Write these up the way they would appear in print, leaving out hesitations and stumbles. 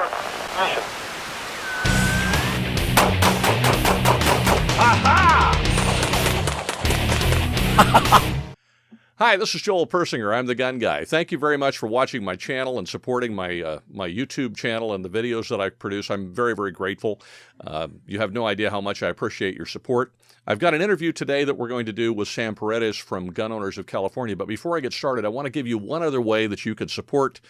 mission. Hi, this is Joel Persinger. I'm the Gun Guy. Thank you very much for watching my channel and supporting my my YouTube channel and the videos that I produce. I'm very, very grateful. You have no idea how much I appreciate your support. I've got an interview today that we're going to do with Sam Paredes from Gun Owners of California. But before I get started, I want to give you one other way that you can support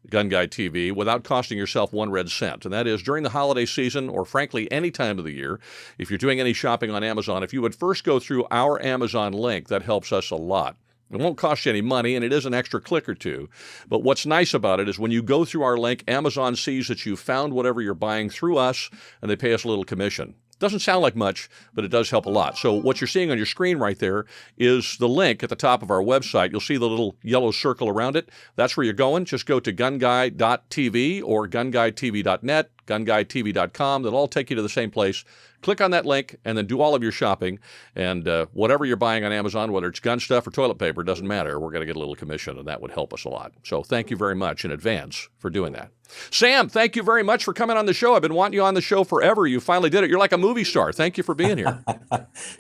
GunGuy TV without costing yourself one red cent. And that is during the holiday season, or frankly, any time of the year, if you're doing any shopping on Amazon, if you would first go through our Amazon link, that helps us a lot. It won't cost you any money, and it is an extra click or two. But what's nice about it is when you go through our link, Amazon sees that you found whatever you're buying through us, and they pay us a little commission. Doesn't sound like much, but it does help a lot. So what you're seeing on your screen right there is the link at the top of our website. You'll see the little yellow circle around it. That's where you're going. Just go to gunguy.tv or gunguytv.net, gunguytv.com. They'll all take you to the same place. Click on that link and then do all of your shopping. And whatever you're buying on Amazon, whether it's gun stuff or toilet paper, doesn't matter. We're going to get a little commission, and that would help us a lot. So thank you very much in advance for doing that. Sam, thank you very much for coming on the show. I've been wanting you on the show forever. You finally did it. You're like a movie star. Thank you for being here.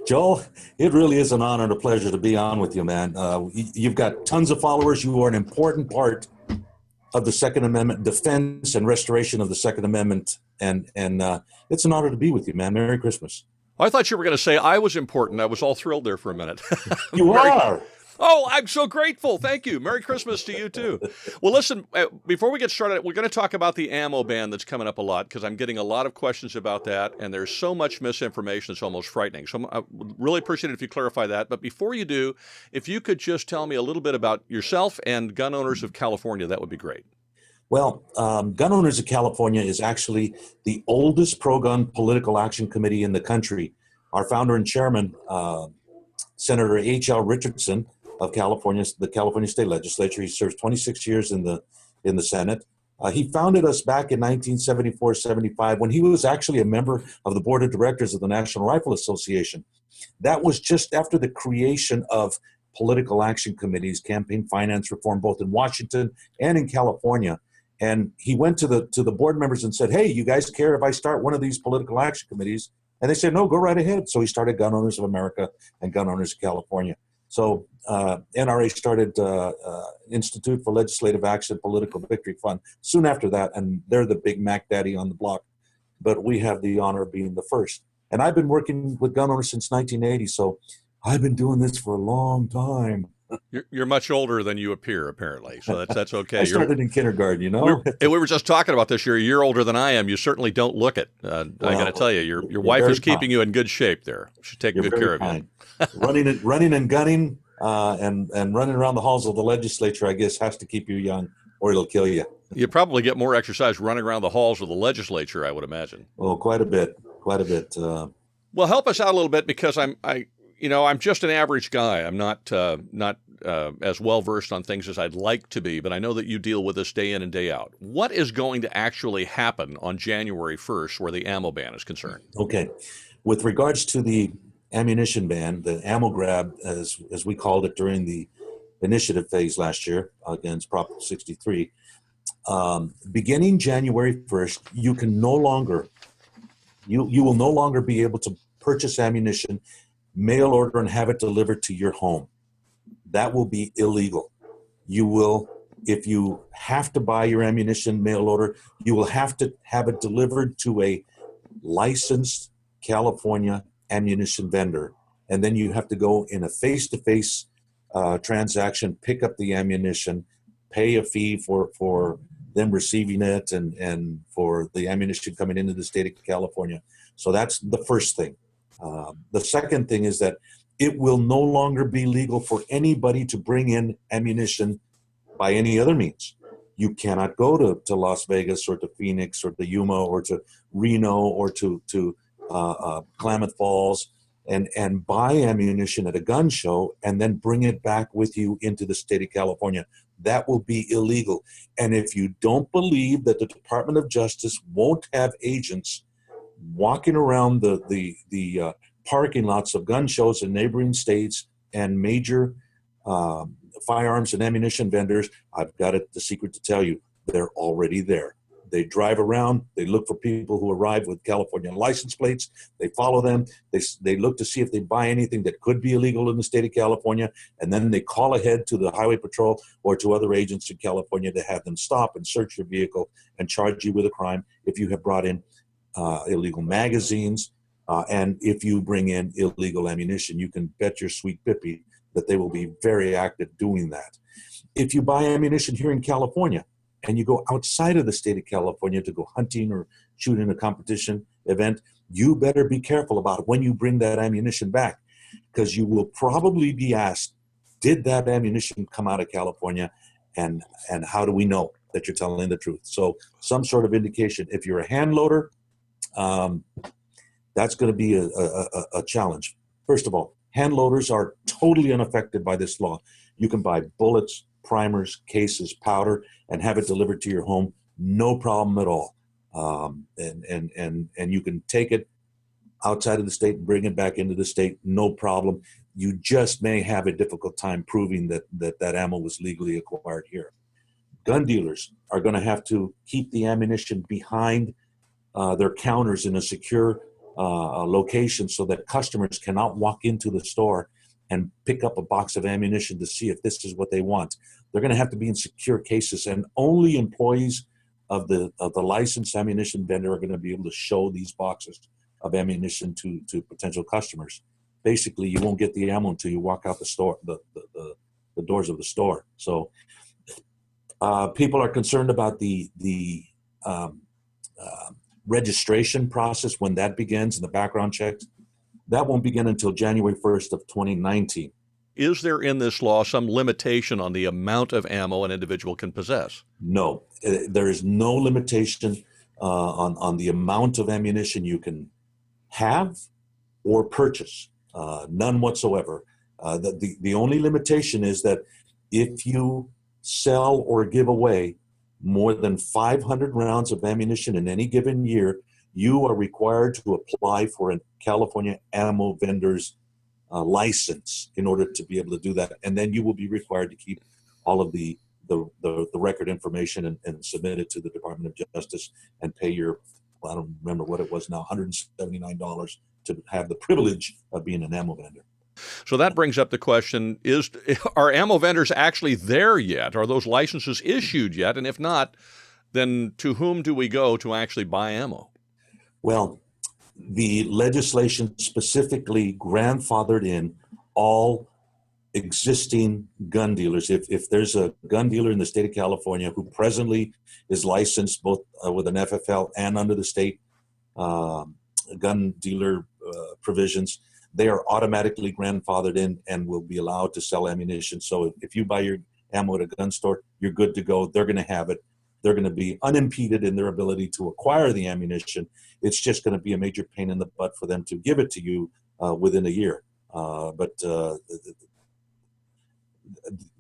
Joel, it really is an honor and a pleasure to be on with you, man. You've got tons of followers. You are an important part of the Second Amendment defense and restoration of the Second Amendment. And it's an honor to be with you, man. Merry Christmas. I thought you were going to say I was important. I was all thrilled there for a minute. You are. Oh, I'm so grateful. Thank you. Merry Christmas to you, too. Well, listen, before we get started, we're going to talk about the ammo ban that's coming up a lot because I'm getting a lot of questions about that, and there's so much misinformation it's almost frightening. So I really appreciate it if you clarify that. But before you do, if you could just tell me a little bit about yourself and Gun Owners of California, that would be great. Well, Gun Owners of California is actually the oldest pro-gun political action committee in the country. Our founder and chairman, Senator H.L. Richardson of California, the California State Legislature, he serves 26 years in the Senate. He founded us back in 1974-75 when he was actually a member of the board of directors of the National Rifle Association. That was just after the creation of political action committees, campaign finance reform, both in Washington and in California. And he went to the board members and said, hey, you guys care if I start one of these political action committees? And they said, no, go right ahead. So he started Gun Owners of America and Gun Owners of California. So NRA started Institute for Legislative Action Political Victory Fund soon after that, and they're the big Mac Daddy on the block. But we have the honor of being the first. And I've been working with gun owners since 1980, so I've been doing this for a long time. You're much older than you appear, apparently, so that's okay. I started in kindergarten, you know. We were just talking about this. You're a year older than I am. You certainly don't look it. I got to tell you, your wife is keeping you in good shape there. She's taking good care of you. running and gunning and running around the halls of the legislature, I guess, has to keep you young, or it'll kill you. You probably get more exercise running around the halls of the legislature, I would imagine. Oh, quite a bit. Well, help us out a little bit because I'm just an average guy. I'm not as well versed on things as I'd like to be, but I know that you deal with this day in and day out. What is going to actually happen on January 1st where the ammo ban is concerned? Okay. With regards to the ammunition ban, the ammo grab, as we called it during the initiative phase last year against Prop 63, beginning January 1st, you will no longer be able to purchase ammunition, mail order, and have it delivered to your home. That will be illegal. You will, if you have to buy your ammunition mail order, you will have to have it delivered to a licensed California ammunition vendor. And then you have to go in a face-to-face transaction, pick up the ammunition, pay a fee for them receiving it and for the ammunition coming into the state of California. So that's the first thing. The second thing is that it will no longer be legal for anybody to bring in ammunition by any other means. You cannot go to Las Vegas or to Phoenix or to Yuma or to Reno or to Klamath Falls and buy ammunition at a gun show and then bring it back with you into the state of California. That will be illegal. And if you don't believe that the Department of Justice won't have agents walking around the parking lots of gun shows in neighboring states and major firearms and ammunition vendors, I've got the secret to tell you, they're already there. They drive around. They look for people who arrive with California license plates. They follow them. They look to see if they buy anything that could be illegal in the state of California, and then they call ahead to the Highway Patrol or to other agents in California to have them stop and search your vehicle and charge you with a crime if you have brought in illegal magazines, and if you bring in illegal ammunition. You can bet your sweet pippy that they will be very active doing that. If you buy ammunition here in California and you go outside of the state of California to go hunting or shoot in a competition event, you better be careful about when you bring that ammunition back, because you will probably be asked, did that ammunition come out of California, and how do we know that you're telling the truth? So some sort of indication. If you're a hand loader, that's going to be a challenge. First of all, hand loaders are totally unaffected by this law. You can buy bullets, primers, cases, powder, and have it delivered to your home, no problem at all. And you can take it outside of the state and bring it back into the state, no problem. You just may have a difficult time proving that ammo was legally acquired here. Gun dealers are going to have to keep the ammunition behind their counters in a secure location so that customers cannot walk into the store and pick up a box of ammunition to see if this is what they want. They're going to have to be in secure cases, and only employees of the licensed ammunition vendor are going to be able to show these boxes of ammunition to potential customers. Basically, you won't get the ammo until you walk out the store, the doors of the store. So people are concerned about the registration process, when that begins, and the background checks. That won't begin until January 1st of 2019. Is there in this law some limitation on the amount of ammo an individual can possess? No, there is no limitation on the amount of ammunition you can have or purchase, none whatsoever. The only limitation is that if you sell or give away more than 500 rounds of ammunition in any given year, you are required to apply for a California ammo vendor's license in order to be able to do that. And then you will be required to keep all of the record information and submit it to the Department of Justice and pay your, well, I don't remember what it was now, $179 to have the privilege of being an ammo vendor. So that brings up the question, are ammo vendors actually there yet? Are those licenses issued yet? And if not, then to whom do we go to actually buy ammo? Well, the legislation specifically grandfathered in all existing gun dealers. If there's a gun dealer in the state of California who presently is licensed both with an FFL and under the state gun dealer provisions, they are automatically grandfathered in and will be allowed to sell ammunition. So if you buy your ammo at a gun store, you're good to go. They're going to have it. They're going to be unimpeded in their ability to acquire the ammunition. It's just going to be a major pain in the butt for them to give it to you within a year. But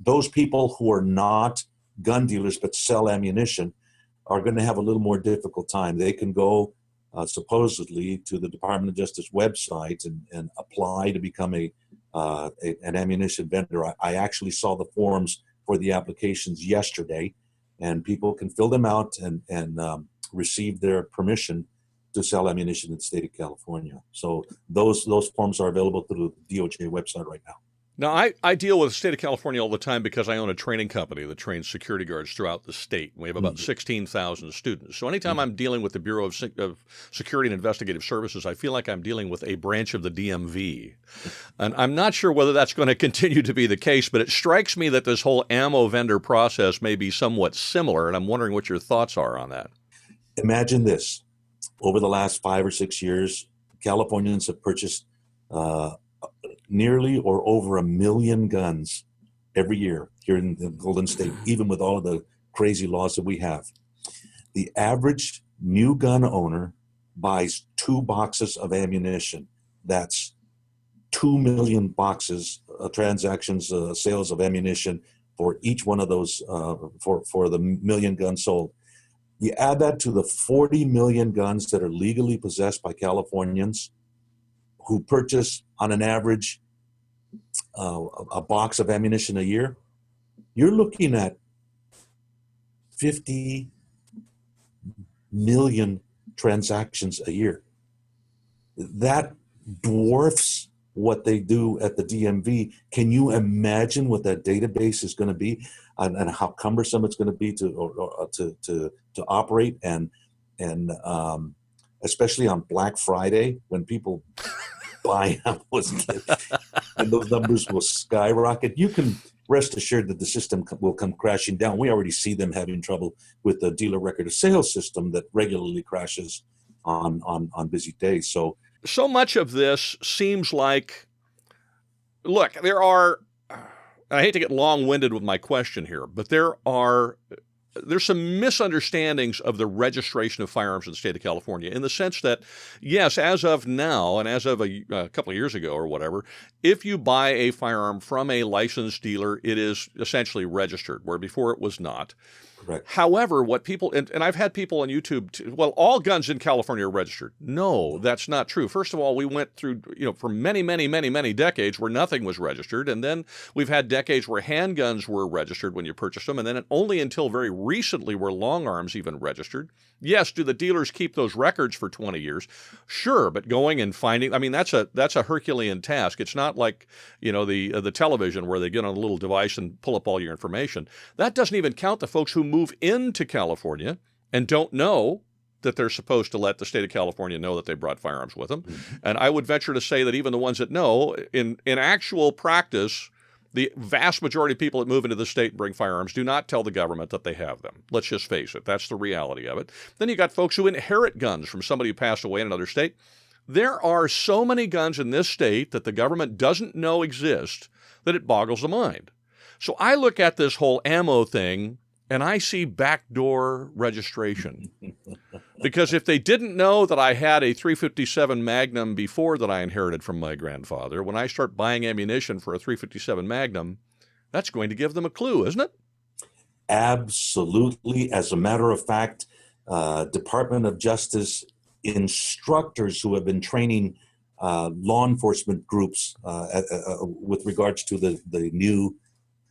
those people who are not gun dealers but sell ammunition are going to have a little more difficult time. They can go supposedly to the Department of Justice website and apply to become an ammunition vendor. I actually saw the forms for the applications yesterday, and people can fill them out and receive their permission to sell ammunition in the state of California. So those forms are available through the DOJ website right now. Now, I deal with the state of California all the time because I own a training company that trains security guards throughout the state. We have about 16,000 students. So anytime I'm dealing with the Bureau of Security and Investigative Services, I feel like I'm dealing with a branch of the DMV. And I'm not sure whether that's going to continue to be the case, but it strikes me that this whole ammo vendor process may be somewhat similar, and I'm wondering what your thoughts are on that. Imagine this. Over the last 5 or 6 years, Californians have purchased nearly or over 1 million guns every year here in the Golden State, even with all of the crazy laws that we have. The average new gun owner buys 2 boxes of ammunition. That's 2 million boxes, transactions, sales of ammunition for each one of those, for the 1 million guns sold. You add that to the 40 million guns that are legally possessed by Californians who purchase on an average a box of ammunition a year, you're looking at $50 million transactions a year. That dwarfs what they do at the DMV. Can you imagine what that database is going to be, and how cumbersome it's going to be to operate, and especially on Black Friday when people buy and those numbers will skyrocket. You can rest assured that the system will come crashing down. We already see them having trouble with the dealer record of sales system that regularly crashes on busy days. So much of this seems like, look, there are, I hate to get long-winded with my question here, but there's some misunderstandings of the registration of firearms in the state of California, in the sense that, yes, as of now and as of a couple of years ago or whatever, if you buy a firearm from a licensed dealer, it is essentially registered, where before it was not. Correct. However, what people, and I've had people on YouTube, well, all guns in California are registered. No, that's not true. First of all, we went through, for many, many, many, many decades where nothing was registered. And then we've had decades where handguns were registered when you purchased them. And then only until very recently were long arms even registered. Yes, do the dealers keep those records for 20 years? Sure, but going and finding, I mean, that's a Herculean task. It's not like, the television where they get on a little device and pull up all your information. That doesn't even count the folks who move into California and don't know that they're supposed to let the state of California know that they brought firearms with them. Mm-hmm. And I would venture to say that even the ones that know, in actual practice, the vast majority of people that move into the state and bring firearms do not tell the government that they have them. Let's just face it. That's the reality of it. Then you got folks who inherit guns from somebody who passed away in another state. There are so many guns in this state that the government doesn't know exist that it boggles the mind. So I look at this whole ammo thing and I see backdoor registration. Because if they didn't know that I had a .357 Magnum before that I inherited from my grandfather, when I start buying ammunition for a .357 Magnum, that's going to give them a clue, isn't it? Absolutely. As a matter of fact, Department of Justice instructors who have been training law enforcement groups with regards to the new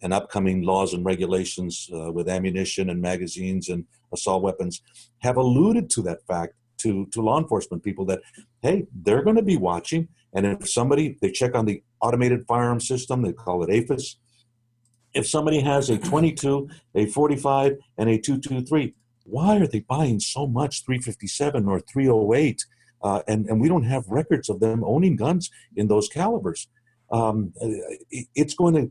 and upcoming laws and regulations with ammunition and magazines and assault weapons have alluded to that fact to law enforcement people that, hey, they're going to be watching. And if they check on the automated firearm system, they call it AFIS. If somebody has a 22, a 45, and a 223, why are they buying so much .357 or .308? And we don't have records of them owning guns in those calibers. It's going to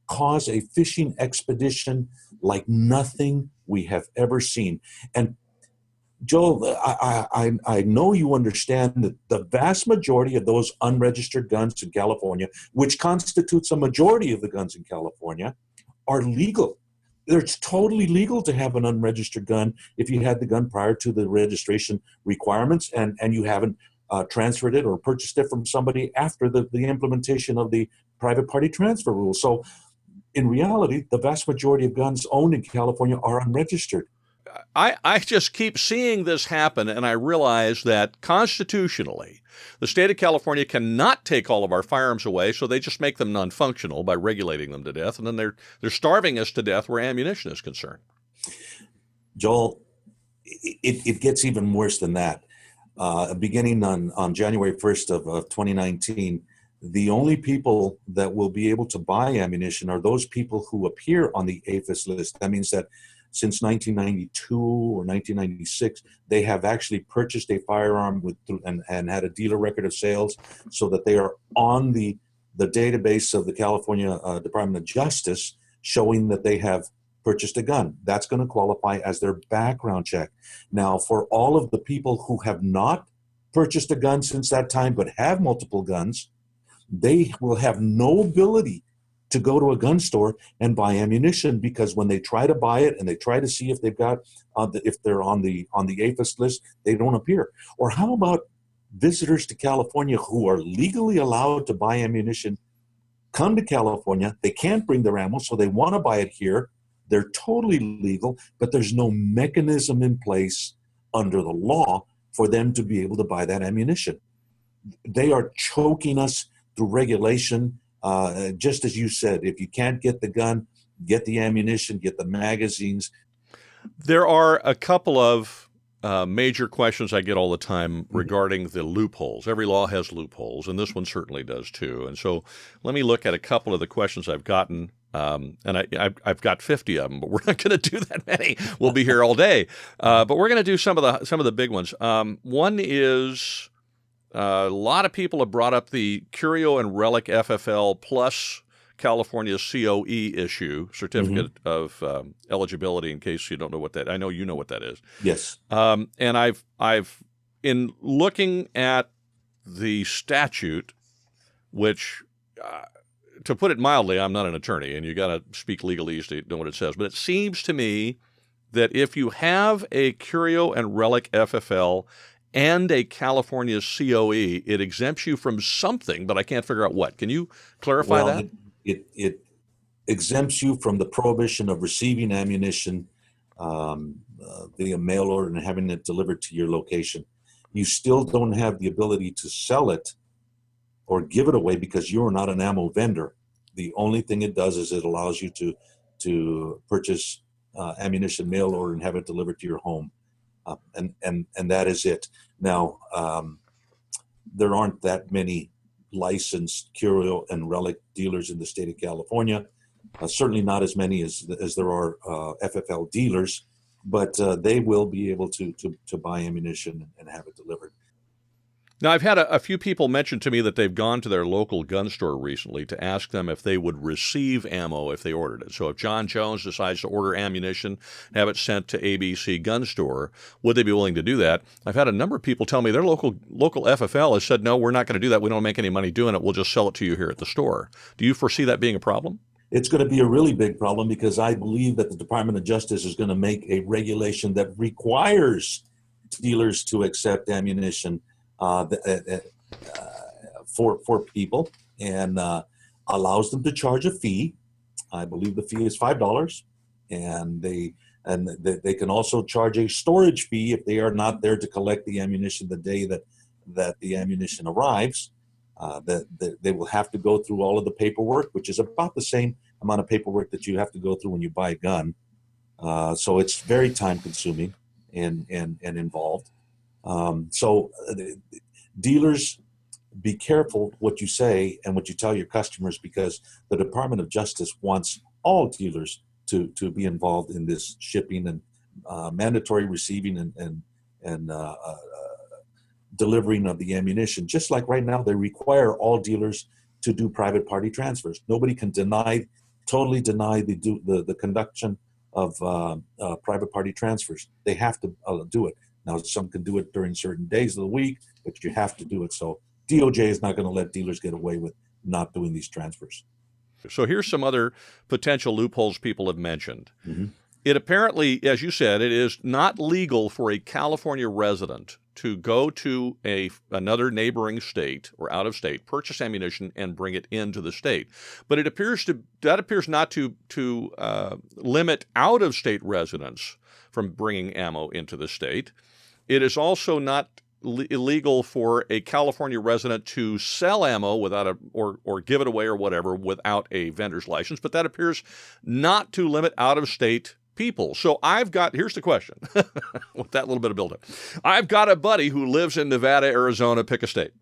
cause a fishing expedition like nothing we have ever seen. And Joel, I know you understand that the vast majority of those unregistered guns in California, which constitutes a majority of the guns in California, are legal. It's totally legal to have an unregistered gun if you had the gun prior to the registration requirements and you haven't transferred it or purchased it from somebody after the implementation of the private party transfer rule. So in reality, the vast majority of guns owned in California are unregistered. I just keep seeing this happen, and I realize that constitutionally, the state of California cannot take all of our firearms away, so they just make them non-functional by regulating them to death, and then they're starving us to death where ammunition is concerned. Joel, it gets even worse than that. Beginning on January 1st of 2019, the only people that will be able to buy ammunition are those people who appear on the AFIS list. That means that since 1992 or 1996, they have actually purchased a firearm and had a dealer record of sales so that they are on the database of the California Department of Justice showing that they have purchased a gun. That's going to qualify as their background check. Now, for all of the people who have not purchased a gun since that time but have multiple guns, they will have no ability to go to a gun store and buy ammunition, because when they try to buy it and they try to see if they've got if they're on the AFIS list, they don't appear. Or how about visitors to California who are legally allowed to buy ammunition, come to California, they can't bring their ammo, so they want to buy it here. They're totally legal, but there's no mechanism in place under the law for them to be able to buy that ammunition. They are choking us through regulation. Just as you said, if you can't get the gun, get the ammunition, get the magazines. There are a couple of major questions I get all the time regarding the loopholes. Every law has loopholes, and this one certainly does too. And so let me look at a couple of the questions I've gotten. And I've got 50 of them, but we're not going to do that many. We'll be here all day. But we're going to do some of the big ones. One is a lot of people have brought up the Curio and Relic FFL plus California's COE issue, Certificate of Eligibility, in case you don't know what that, I know you know what that is. Yes. And I've in looking at the statute, which, to put it mildly, I'm not an attorney, and you got to speak legalese to know what it says, but it seems to me that if you have a Curio and Relic FFL and a California COE, it exempts you from something, but I can't figure out what. Can you clarify that? It exempts you from the prohibition of receiving ammunition via mail order and having it delivered to your location. You still don't have the ability to sell it or give it away because you're not an ammo vendor. The only thing it does is it allows you to purchase ammunition mail order and have it delivered to your home. And that is it. Now, there aren't that many licensed Curio and Relic dealers in the state of California. Certainly not as many as there are FFL dealers, but they will be able to buy ammunition and have it delivered. Now, I've had a few people mention to me that they've gone to their local gun store recently to ask them if they would receive ammo if they ordered it. So if John Jones decides to order ammunition, have it sent to ABC Gun Store, would they be willing to do that? I've had a number of people tell me their local FFL has said, no, we're not going to do that. We don't make any money doing it. We'll just sell it to you here at the store. Do you foresee that being a problem? It's going to be a really big problem because I believe that the Department of Justice is going to make a regulation that requires dealers to accept ammunition for people and allows them to charge a fee. I believe the fee is $5, and they can also charge a storage fee if they are not there to collect the ammunition the day that the ammunition arrives. They will have to go through all of the paperwork, which is about the same amount of paperwork that you have to go through when you buy a gun. So it's very time consuming and involved. Dealers, be careful what you say and what you tell your customers, because the Department of Justice wants all dealers to be involved in this shipping and mandatory receiving and delivering of the ammunition. Just like right now, they require all dealers to do private party transfers. Nobody can totally deny the conduction of private party transfers. They have to do it. Now, some can do it during certain days of the week, but you have to do it. So DOJ is not going to let dealers get away with not doing these transfers. So here's some other potential loopholes people have mentioned. Mm-hmm. It apparently, as you said, it is not legal for a California resident to go to another neighboring state or out of state, purchase ammunition, and bring it into the state. But it appears not to limit out of state residents from bringing ammo into the state. It is also not illegal for a California resident to sell ammo without or give it away or whatever without a vendor's license. But that appears not to limit out of state people. So here's the question with that little bit of buildup. I've got a buddy who lives in Nevada, Arizona, pick a state.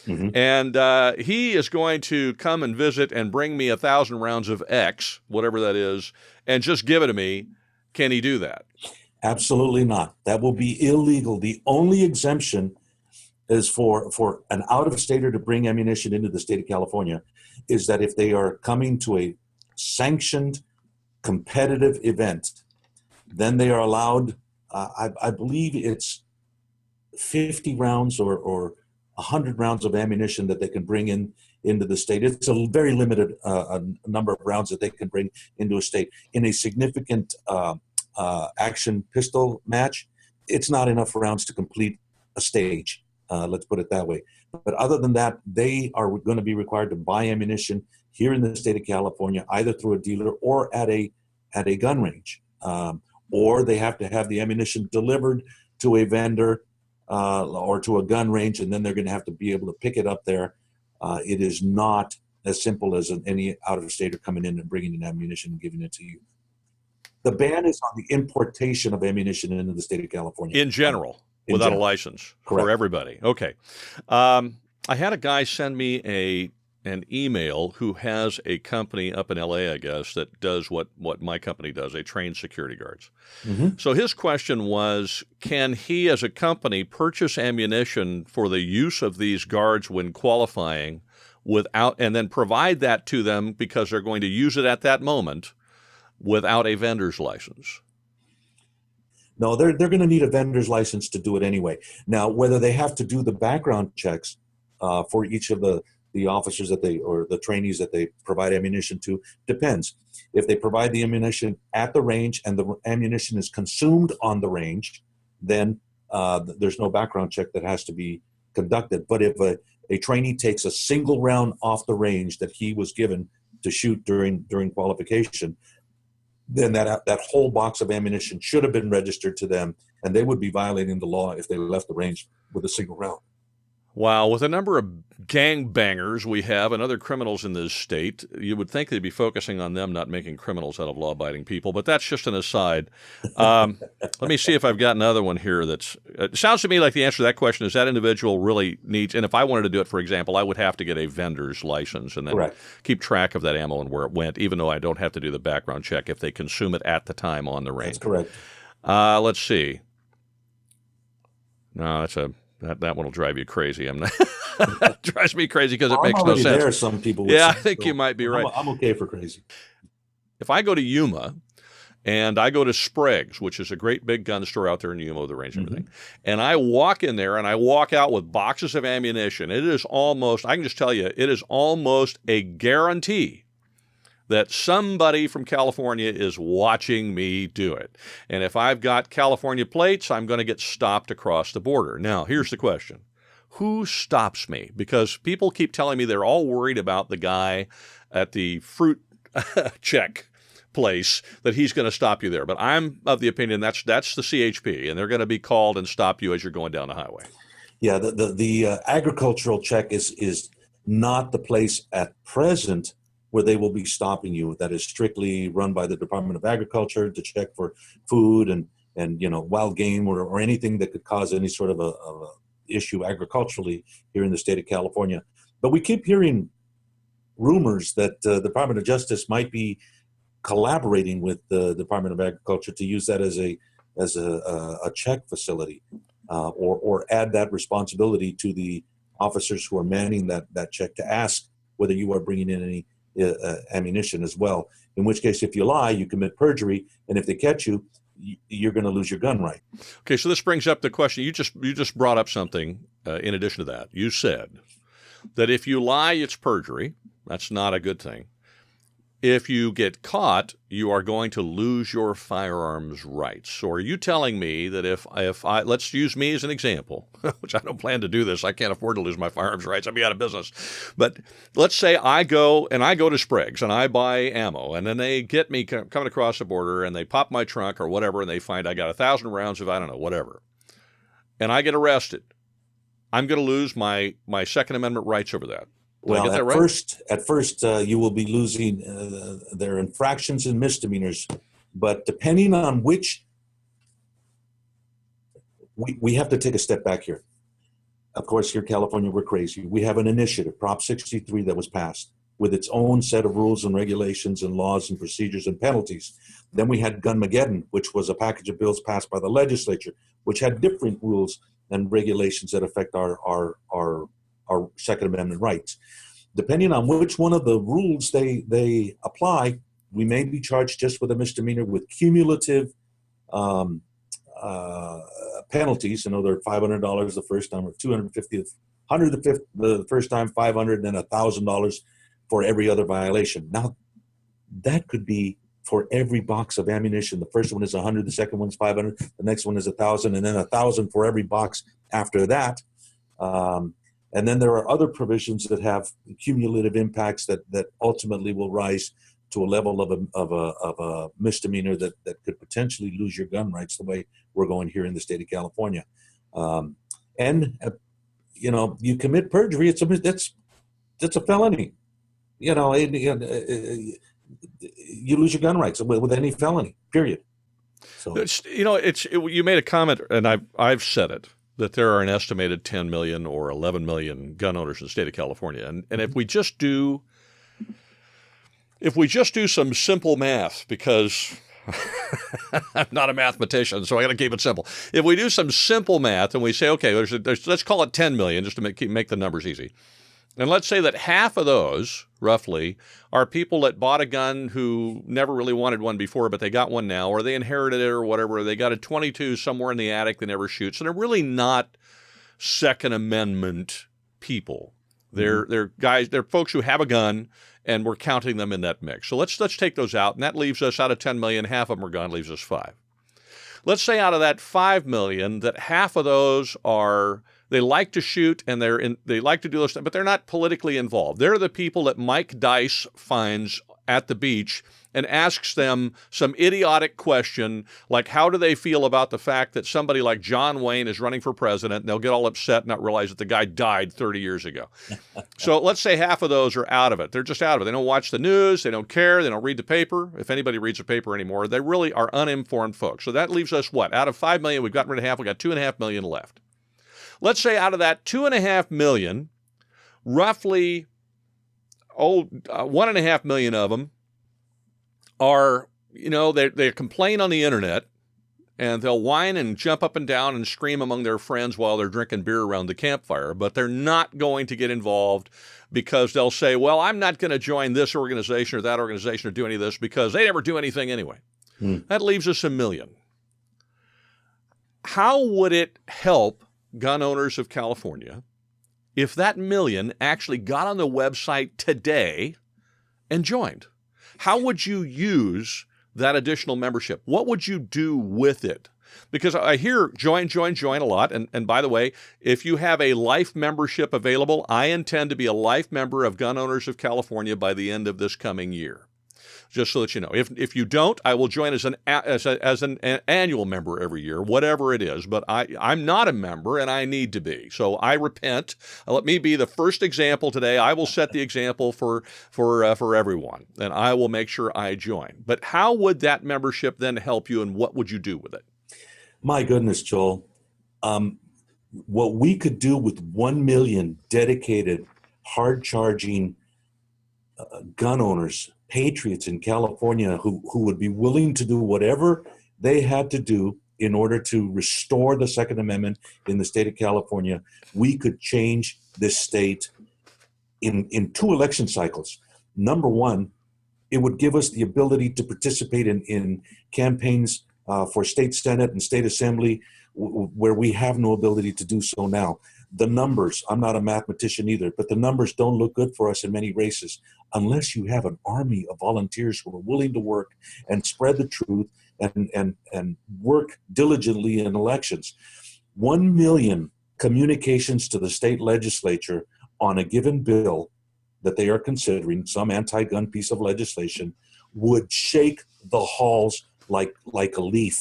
Mm-hmm. And he is going to come and visit and bring me 1,000 rounds of X, whatever that is, and just give it to me. Can he do that? Absolutely not. That will be illegal. The only exemption is for an out-of-stater to bring ammunition into the state of California is that if they are coming to a sanctioned competitive event, then they are allowed, I believe it's 50 rounds or 100 rounds of ammunition that they can bring into the state. It's a very limited number of rounds that they can bring into a state. In a significant action pistol match, it's not enough rounds to complete a stage. Let's put it that way. But other than that, they are going to be required to buy ammunition here in the state of California, either through a dealer or at a gun range. Or they have to have the ammunition delivered to a vendor or to a gun range, and then they're going to have to be able to pick it up there. It is not as simple as any out-of-stater coming in and bringing in ammunition and giving it to you. The ban is on the importation of ammunition into the state of California. In general, In without general. a license. Correct. For everybody. Okay. I had a guy send me an email who has a company up in LA, I guess, that does what my company does. They train security guards. Mm-hmm. So his question was, can he as a company purchase ammunition for the use of these guards when qualifying without, and then provide that to them because they're going to use it at that moment without a vendor's license? No, they're going to need a vendor's license to do it anyway. Now, whether they have to do the background checks for each of the officers or the trainees that they provide ammunition to depends. If they provide the ammunition at the range and the ammunition is consumed on the range, then there's no background check that has to be conducted. But if a trainee takes a single round off the range that he was given to shoot during qualification, then that whole box of ammunition should have been registered to them, and they would be violating the law if they left the range with a single round. Wow, with the number of gangbangers we have and other criminals in this state, you would think they'd be focusing on them, not making criminals out of law-abiding people, but that's just an aside. Let me see if I've got another one here it sounds to me like the answer to that question is that individual really needs, and if I wanted to do it, for example, I would have to get a vendor's license and then Correct. keep track of that ammo and where it went, even though I don't have to do the background check if they consume it at the time on the range. That's correct. Let's see. No, that one will drive you crazy. It drives me crazy because it makes no sense. There, some people would Yeah, say, I think so you might be right. I'm okay for crazy. If I go to Yuma and I go to Sprague's, which is a great big gun store out there in Yuma, the range and everything, and I walk in there and I walk out with boxes of ammunition, it is almost, I can just tell you, it is almost a guarantee that somebody from California is watching me do it. And if I've got California plates, I'm going to get stopped across the border. Now, here's the question. Who stops me? Because people keep telling me they're all worried about the guy at the fruit check place, that he's going to stop you there. But I'm of the opinion that's the CHP, and they're going to be called and stop you as you're going down the highway. Yeah, the agricultural check is not the place at present where they will be stopping you. That is strictly run by the Department of Agriculture to check for food and wild game or anything that could cause any sort of a issue agriculturally here in the state of California. But we keep hearing rumors that the Department of Justice might be collaborating with the Department of Agriculture to use that as a check facility, or add that responsibility to the officers who are manning that check to ask whether you are bringing in any ammunition as well. In which case, if you lie, you commit perjury, and if they catch you, you're going to lose your gun right. Okay, so this brings up the question. You just brought up something in addition to that. You said that if you lie, it's perjury. That's not a good thing. If you get caught, you are going to lose your firearms rights. So are you telling me that if I let's use me as an example, which I don't plan to do this, I can't afford to lose my firearms rights, I'd be out of business. But let's say I go to Sprague's and I buy ammo, and then they get me coming across the border and they pop my trunk or whatever, and they find I got 1,000 rounds of, I don't know, whatever, and I get arrested. I'm going to lose my Second Amendment rights over that. Well, at first, you will be losing their infractions and misdemeanors, but depending on which, we have to take a step back here. Of course, here in California, we're crazy. We have an initiative, Prop 63, that was passed with its own set of rules and regulations and laws and procedures and penalties. Then we had Gunmageddon, which was a package of bills passed by the legislature, which had different rules and regulations that affect our Second Amendment rights. Depending on which one of the rules they apply, we may be charged just with a misdemeanor with cumulative penalties. They're $500 the first time, or $250, $100 the first time, $500, and then $1,000 for every other violation. Now, that could be for every box of ammunition. The first one is $100, the second one's $500, the next one is $1,000, and then $1,000 for every box after that. And then there are other provisions that have cumulative impacts that ultimately will rise to a level of a misdemeanor that could potentially lose your gun rights, the way we're going here in the state of California. You commit perjury, it's a felony. you lose your gun rights with any felony, period. So you made a comment, and I've said it, that there are an estimated 10 million or 11 million gun owners in the state of California. And if we just do some simple math, because I'm not a mathematician, so I got to keep it simple. If we do some simple math and we say, okay, let's call it 10 million just to make the numbers easy. And let's say that half of those, roughly, are people that bought a gun who never really wanted one before, but they got one now, or they inherited it or whatever. They got a 22 somewhere in the attic they never shoot. So they're really not Second Amendment people. They're guys, they're folks who have a gun, and we're counting them in that mix. So let's take those out, and that leaves us, out of 10 million, half of them are gone, leaves us 5. Let's say out of that 5 million, that half of those are, they like to shoot and they like to do those things, but they're not politically involved. They're the people that Mike Dice finds at the beach and asks them some idiotic question like, how do they feel about the fact that somebody like John Wayne is running for president? And they'll get all upset and not realize that the guy died 30 years ago. So let's say half of those are out of it. They're just out of it. They don't watch the news. They don't care. They don't read the paper. If anybody reads the paper anymore, they really are uninformed folks. So that leaves us what? Out of 5 million, we've gotten rid of half. We've got 2.5 million left. Let's say out of that 2.5 million, roughly 1.5 million of them are, they complain on the internet, and they'll whine and jump up and down and scream among their friends while they're drinking beer around the campfire, but they're not going to get involved because they'll say, well, I'm not going to join this organization or that organization or do any of this because they never do anything anyway. That leaves us 1 million. How would it help gun owners of California if that 1 million actually got on the website today and joined? How would you use that additional membership? What would you do with it? Because I hear join a lot. And by the way, if you have a life membership available, I intend to be a life member of Gun Owners of California by the end of this coming year. Just so that you know, if you don't, I will join as an annual member every year, whatever it is. But I'm not a member, and I need to be. So I repent. Let me be the first example today. I will set the example for everyone, and I will make sure I join. But how would that membership then help you, and what would you do with it? My goodness, Joel. What we could do with 1 million dedicated, hard-charging gun owners, patriots in California who would be willing to do whatever they had to do in order to restore the Second Amendment in the state of California, we could change this state in 2 election cycles. Number one, it would give us the ability to participate in campaigns for state Senate and state assembly where we have no ability to do so now. The numbers, I'm not a mathematician either, but the numbers don't look good for us in many races unless you have an army of volunteers who are willing to work and spread the truth and work diligently in elections. 1 million communications to the state legislature on a given bill that they are considering, some anti-gun piece of legislation, would shake the halls like a leaf.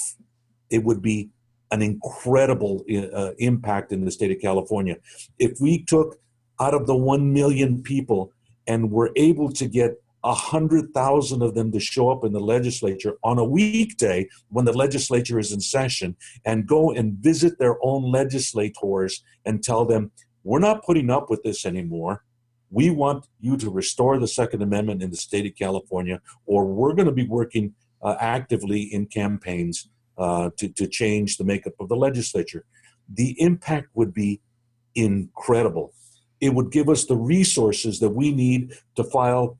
It would be an incredible impact in the state of California. If we took out of the 1 million people and were able to get 100,000 of them to show up in the legislature on a weekday when the legislature is in session and go and visit their own legislators and tell them, we're not putting up with this anymore. We want you to restore the Second Amendment in the state of California, or we're going to be working actively in campaigns to change the makeup of the legislature. The impact would be incredible. It would give us the resources that we need to file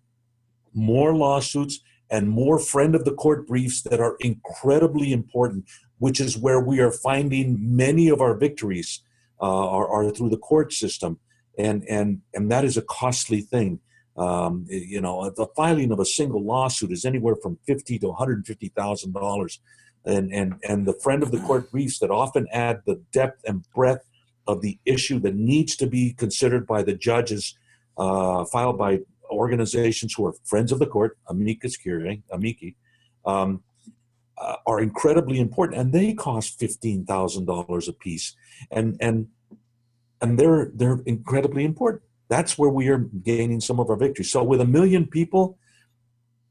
more lawsuits and more friend of the court briefs that are incredibly important, which is where we are finding many of our victories are through the court system. And that is a costly thing. The filing of a single lawsuit is anywhere from $50,000 to $150,000. And the friend of the court briefs that often add the depth and breadth of the issue that needs to be considered by the judges, filed by organizations who are friends of the court, amicus curiae, amici, are incredibly important, and they cost $15,000 a piece, and they're incredibly important. That's where we are gaining some of our victory. So with 1 million people,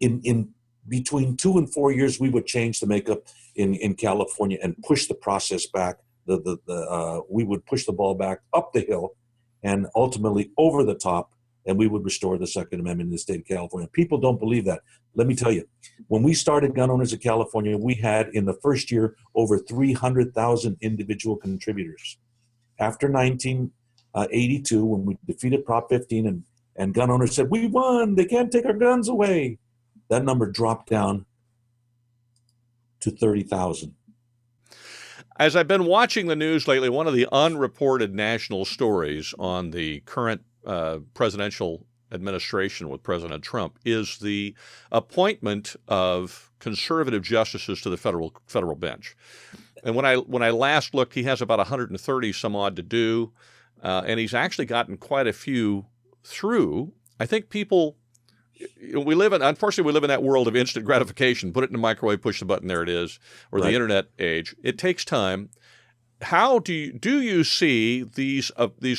in between 2 and 4 years, we would change the makeup in California and push the process back. We would push the ball back up the hill and ultimately over the top, and we would restore the Second Amendment in the state of California. People don't believe that. Let me tell you, when we started Gun Owners of California, we had in the first year over 300,000 individual contributors. After 1982, when we defeated Prop 15 and gun owners said, we won, they can't take our guns away, that number dropped down to 30,000. As I've been watching the news lately, one of the unreported national stories on the current presidential administration with President Trump is the appointment of conservative justices to the federal bench. And when I last looked, he has about 130 some odd to do, and he's actually gotten quite a few through. I think people, unfortunately, we live in that world of instant gratification. Put it in the microwave, push the button, there it is, or the internet age. It takes time. How do you see these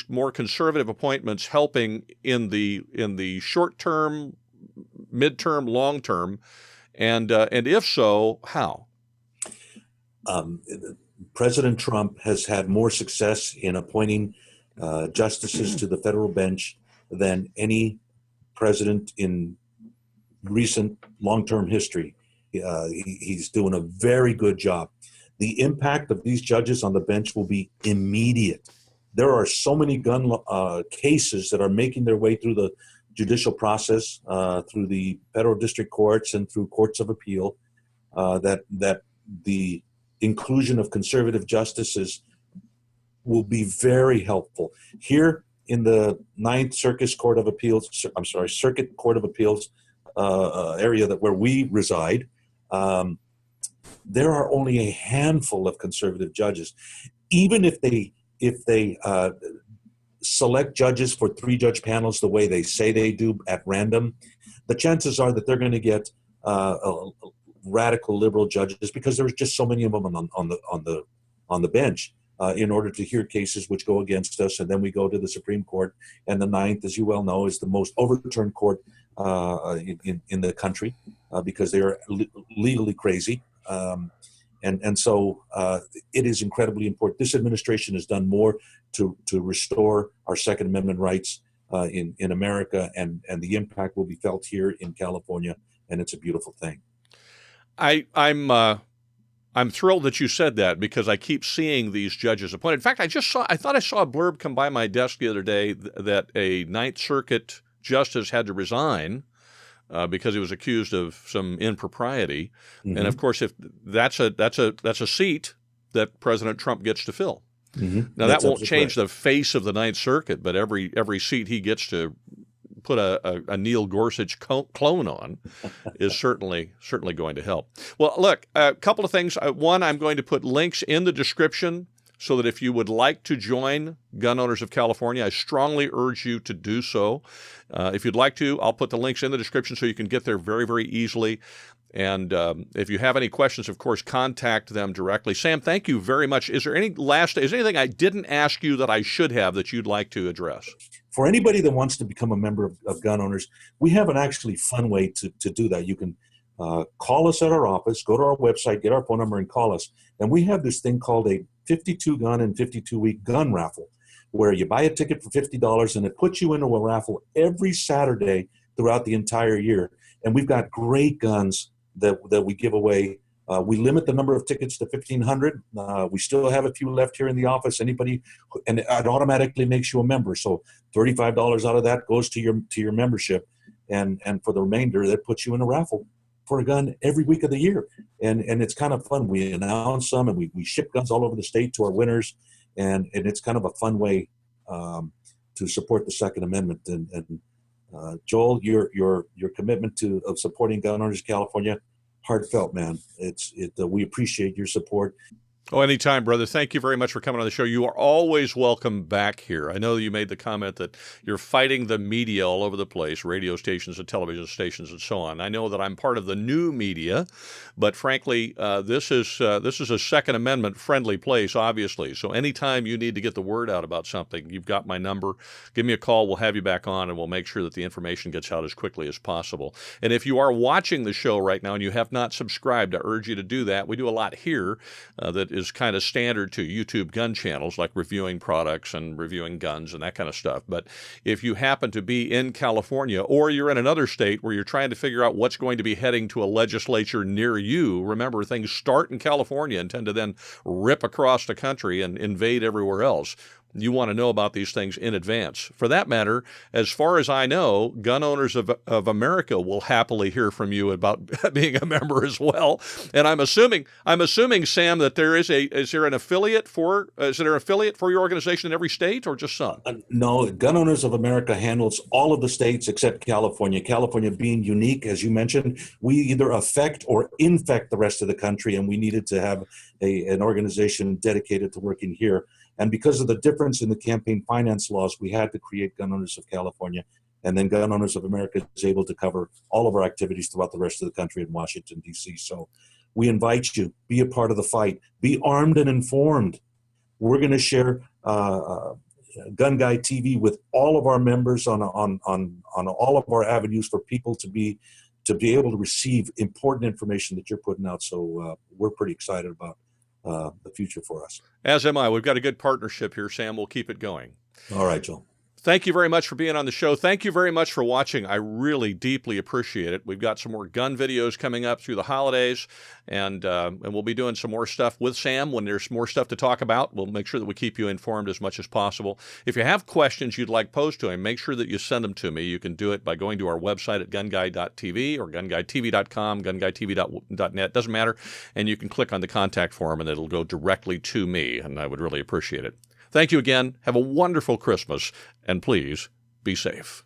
more conservative appointments helping in the short term, midterm, long term, and if so, how? President Trump has had more success in appointing justices to the federal bench than any president in recent long-term history. He's doing a very good job. The impact of these judges on the bench will be immediate. There are so many gun cases that are making their way through the judicial process, through the federal district courts and through courts of appeal, that the inclusion of conservative justices will be very helpful. Here in the Ninth Circuit Court of Appeals, Circuit Court of Appeals area where we reside, there are only a handful of conservative judges. Even if they select judges for 3-judge panels the way they say they do at random, the chances are that they're going to get radical liberal judges because there's just so many of them on the bench in order to hear cases which go against us, and then we go to the Supreme Court. And the Ninth, as you well know, is the most overturned court in the country because they are legally crazy. And so it is incredibly important. This administration has done more to restore our Second Amendment rights in America, and the impact will be felt here in California, and it's a beautiful thing. I'm thrilled that you said that because I keep seeing these judges appointed. In fact, I thought I saw a blurb come by my desk the other day that a Ninth Circuit justice had to resign because he was accused of some impropriety. Mm-hmm. And of course, if that's a seat that President Trump gets to fill. Mm-hmm. Now that won't change the face of the Ninth Circuit, but every seat he gets to put a Neil Gorsuch clone on is certainly going to help. Well, look, a couple of things. One, I'm going to put links in the description so that if you would like to join Gun Owners of California, I strongly urge you to do so. If you'd like to, I'll put the links in the description so you can get there very, very easily. And if you have any questions, of course, contact them directly. Sam, thank you very much. Is there anything I didn't ask you that I should have that you'd like to address? For anybody that wants to become a member of Gun Owners, we have an actually fun way to do that. You can call us at our office, go to our website, get our phone number, and call us. And we have this thing called a 52-gun and 52-week gun raffle, where you buy a ticket for $50 and it puts you into a raffle every Saturday throughout the entire year. And we've got great guns that we give away. We limit the number of tickets to 1,500. We still have a few left here in the office. Anybody, and it automatically makes you a member. So $35 out of that goes to your membership, and for the remainder, that puts you in a raffle for a gun every week of the year. And it's kind of fun. We announce them, and we ship guns all over the state to our winners, and it's kind of a fun way to support the Second Amendment. And Joel, your commitment of supporting Gun Owners of California, heartfelt, man. We appreciate your support. Oh, anytime, brother. Thank you very much for coming on the show. You are always welcome back here. I know you made the comment that you're fighting the media all over the place, radio stations and television stations and so on. I know that I'm part of the new media, but frankly, this is a Second Amendment friendly place, obviously. So anytime you need to get the word out about something, you've got my number. Give me a call. We'll have you back on, and we'll make sure that the information gets out as quickly as possible. And if you are watching the show right now and you have not subscribed, I urge you to do that. We do a lot here that is kind of standard to YouTube gun channels, like reviewing products and reviewing guns and that kind of stuff. But if you happen to be in California, or you're in another state where you're trying to figure out what's going to be heading to a legislature near you, remember, things start in California and tend to then rip across the country and invade everywhere else. You want to know about these things in advance. For that matter, as far as I know, Gun Owners of America will happily hear from you about being a member as well. And I'm assuming, Sam, that is there an affiliate for your organization in every state, or just some? No, Gun Owners of America handles all of the states except California. California being unique, as you mentioned, we either affect or infect the rest of the country, and we needed to have an organization dedicated to working here. And because of the difference in the campaign finance laws, we had to create Gun Owners of California. And then Gun Owners of America is able to cover all of our activities throughout the rest of the country in Washington, D.C. So we invite you, be a part of the fight, be armed and informed. We're going to share GunGuy TV with all of our members on all of our avenues for people to be able to receive important information that you're putting out. So we're pretty excited about the future for us. As am I. We've got a good partnership here, Sam. We'll keep it going. All right, Joel. Thank you very much for being on the show. Thank you very much for watching. I really deeply appreciate it. We've got some more gun videos coming up through the holidays, and we'll be doing some more stuff with Sam when there's more stuff to talk about. We'll make sure that we keep you informed as much as possible. If you have questions you'd like posed to him, make sure that you send them to me. You can do it by going to our website at gunguy.tv or gunguytv.com, gunguytv.net, doesn't matter, and you can click on the contact form and it'll go directly to me, and I would really appreciate it. Thank you again. Have a wonderful Christmas, and please be safe.